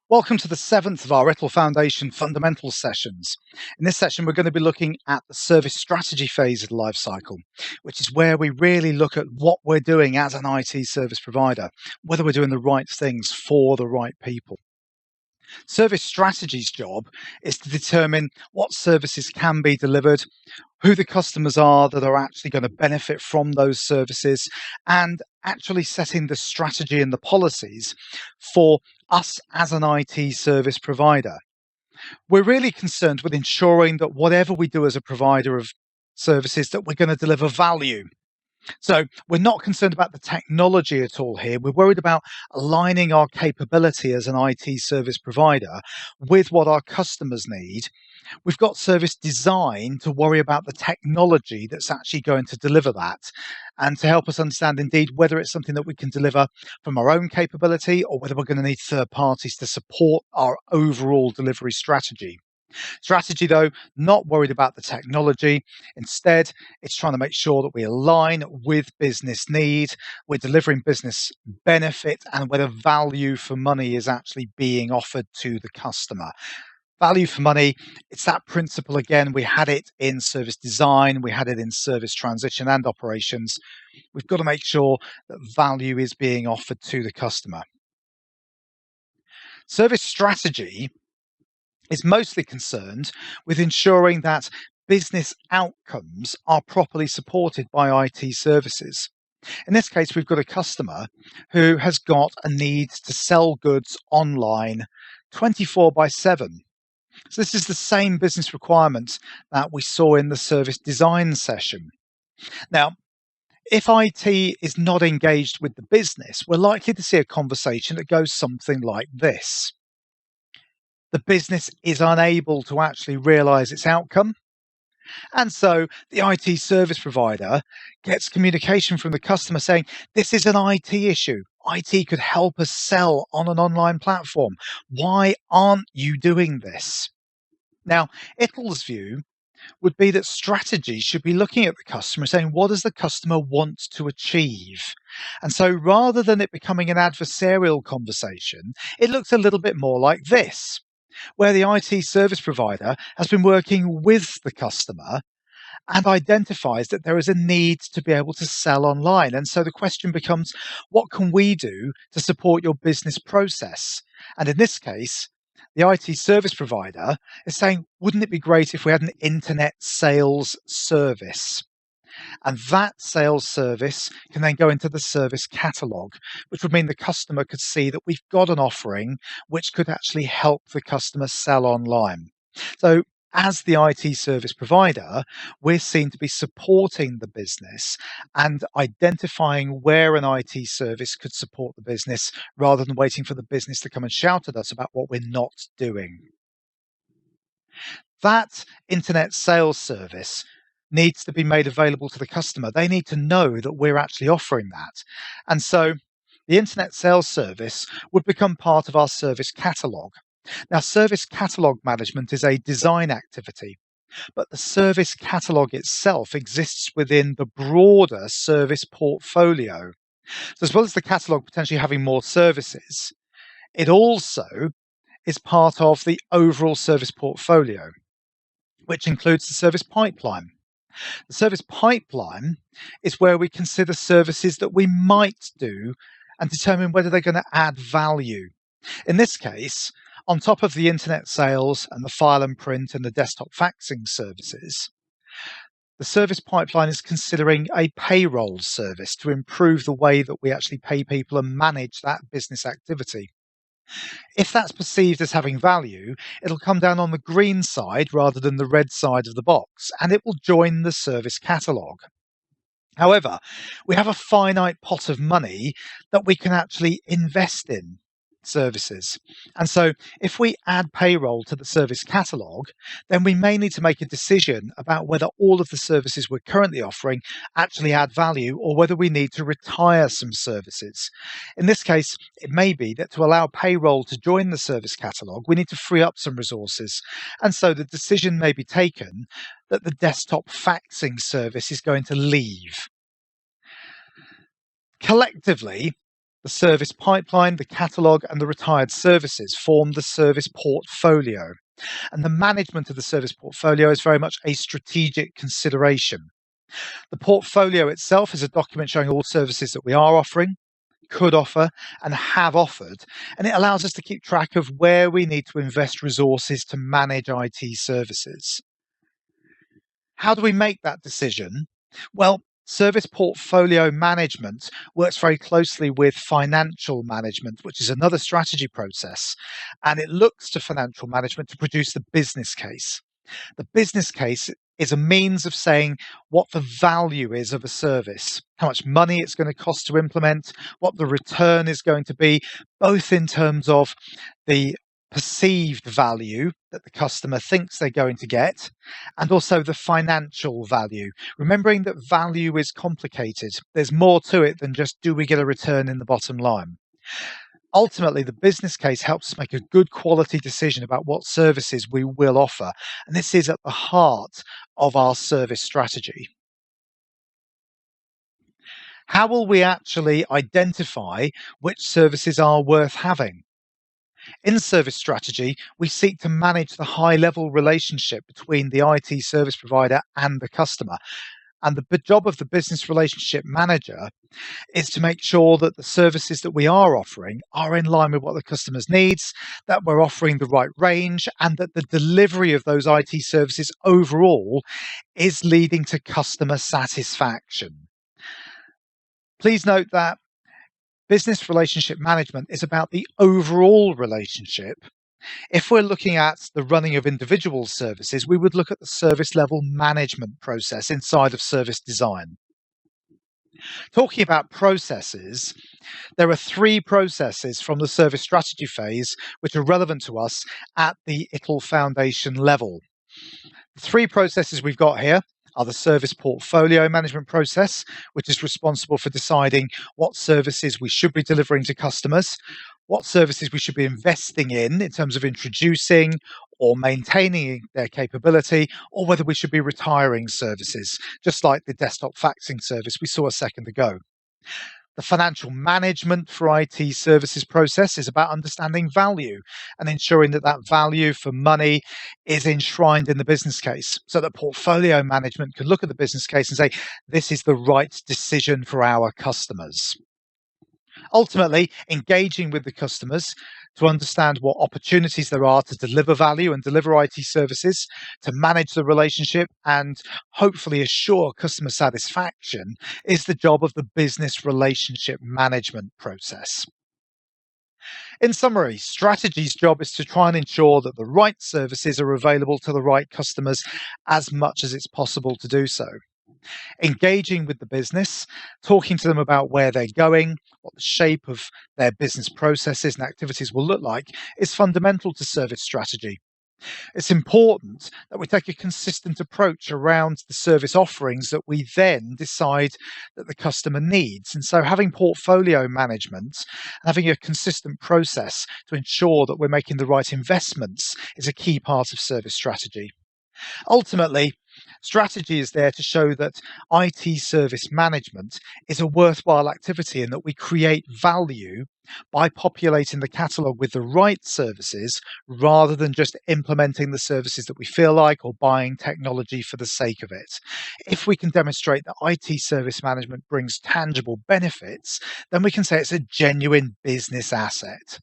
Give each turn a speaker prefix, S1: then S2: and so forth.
S1: Welcome to the seventh of our ITIL Foundation Fundamentals sessions. In this session, we're going to be looking at the service strategy phase of the life cycle, which is where we really look at what we're doing as an IT service provider, whether we're doing the right things for the right people. Service strategy's job is to determine what services can be delivered, who the customers are that are actually going to benefit from those services, and actually setting the strategy and the policies for us as an IT service provider. We're really concerned with ensuring that whatever we do as a provider of services, that we're going to deliver value. So we're not concerned about the technology at all here. We're worried about aligning our capability as an IT service provider with what our customers need. We've got service design to worry about the technology that's actually going to deliver that and to help us understand indeed whether it's something that we can deliver from our own capability or whether we're going to need third parties to support our overall delivery strategy. Strategy, though, not worried about the technology. Instead, it's trying to make sure that we align with business need, we're delivering business benefit, and whether value for money is actually being offered to the customer. Value for money, it's that principle again. We had it in service design, we had it in service transition and operations. We've got to make sure that value is being offered to the customer. Service strategy is mostly concerned with ensuring that business outcomes are properly supported by IT services. In this case, we've got a customer who has got a need to sell goods online 24/7. So this is the same business requirement that we saw in the service design session. Now, if IT is not engaged with the business, we're likely to see a conversation that goes something like this. The business is unable to actually realize its outcome. And so the IT service provider gets communication from the customer saying, this is an IT issue. IT could help us sell on an online platform. Why aren't you doing this? Now, ITIL's view would be that strategy should be looking at the customer saying, what does the customer want to achieve? And so rather than it becoming an adversarial conversation, it looks a little bit more like this, where the IT service provider has been working with the customer and identifies that there is a need to be able to sell online. And so the question becomes, what can we do to support your business process? And in this case, the IT service provider is saying, wouldn't it be great if we had an internet sales service? And that sales service can then go into the service catalog, which would mean the customer could see that we've got an offering which could actually help the customer sell online. So as the IT service provider, we're seen to be supporting the business and identifying where an IT service could support the business rather than waiting for the business to come and shout at us about what we're not doing. That internet sales service needs to be made available to the customer. They need to know that we're actually offering that. And so the internet sales service would become part of our service catalog. Now, service catalog management is a design activity, but the service catalog itself exists within the broader service portfolio. So as well as the catalog potentially having more services, it also is part of the overall service portfolio, which includes the service pipeline. The service pipeline is where we consider services that we might do and determine whether they're going to add value. In this case, on top of the internet sales and the file and print and the desktop faxing services, the service pipeline is considering a payroll service to improve the way that we actually pay people and manage that business activity. If that's perceived as having value, it'll come down on the green side rather than the red side of the box, and it will join the service catalogue. However, we have a finite pot of money that we can actually invest in services. And so if we add payroll to the service catalogue, then we may need to make a decision about whether all of the services we're currently offering actually add value or whether we need to retire some services. In this case, it may be that to allow payroll to join the service catalogue, we need to free up some resources. And so the decision may be taken that the desktop faxing service is going to leave. Collectively, The service pipeline, the catalogue, and the retired services form the service portfolio. And the management of the service portfolio is very much a strategic consideration. The portfolio itself is a document showing all services that we are offering, could offer, and have offered, and it allows us to keep track of where we need to invest resources to manage IT services. How do we make that decision? Well, service portfolio management works very closely with financial management, which is another strategy process, and it looks to financial management to produce the business case. The business case is a means of saying what the value is of a service, how much money it's going to cost to implement, what the return is going to be, both in terms of the perceived value that the customer thinks they're going to get, and also the financial value. Remembering that value is complicated, there's more to it than just do we get a return in the bottom line. Ultimately, the business case helps us make a good quality decision about what services we will offer. And this is at the heart of our service strategy. How will we actually identify which services are worth having? In service strategy, we seek to manage the high level relationship between the IT service provider and the customer. And the job of the business relationship manager is to make sure that the services that we are offering are in line with what the customer's needs, that we're offering the right range, and that the delivery of those IT services overall is leading to customer satisfaction. Please note that business relationship management is about the overall relationship. If we're looking at the running of individual services, we would look at the service level management process inside of service design. Talking about processes, there are three processes from the service strategy phase which are relevant to us at the ITIL Foundation level. The three processes we've got here are the service portfolio management process, which is responsible for deciding what services we should be delivering to customers, what services we should be investing in terms of introducing or maintaining their capability, or whether we should be retiring services, just like the desktop faxing service we saw a second ago. The financial management for IT services process is about understanding value and ensuring that that value for money is enshrined in the business case so that portfolio management can look at the business case and say, this is the right decision for our customers. Ultimately, engaging with the customers to understand what opportunities there are to deliver value and deliver IT services, to manage the relationship and hopefully assure customer satisfaction is the job of the business relationship management process. In summary, strategy's job is to try and ensure that the right services are available to the right customers as much as it's possible to do so. Engaging with the business, talking to them about where they're going, what the shape of their business processes and activities will look like, is fundamental to service strategy. It's important that we take a consistent approach around the service offerings that we then decide that the customer needs. And so having portfolio management, having a consistent process to ensure that we're making the right investments is a key part of service strategy. Ultimately, strategy is there to show that IT service management is a worthwhile activity and that we create value by populating the catalogue with the right services rather than just implementing the services that we feel like or buying technology for the sake of it. If we can demonstrate that IT service management brings tangible benefits, then we can say it's a genuine business asset.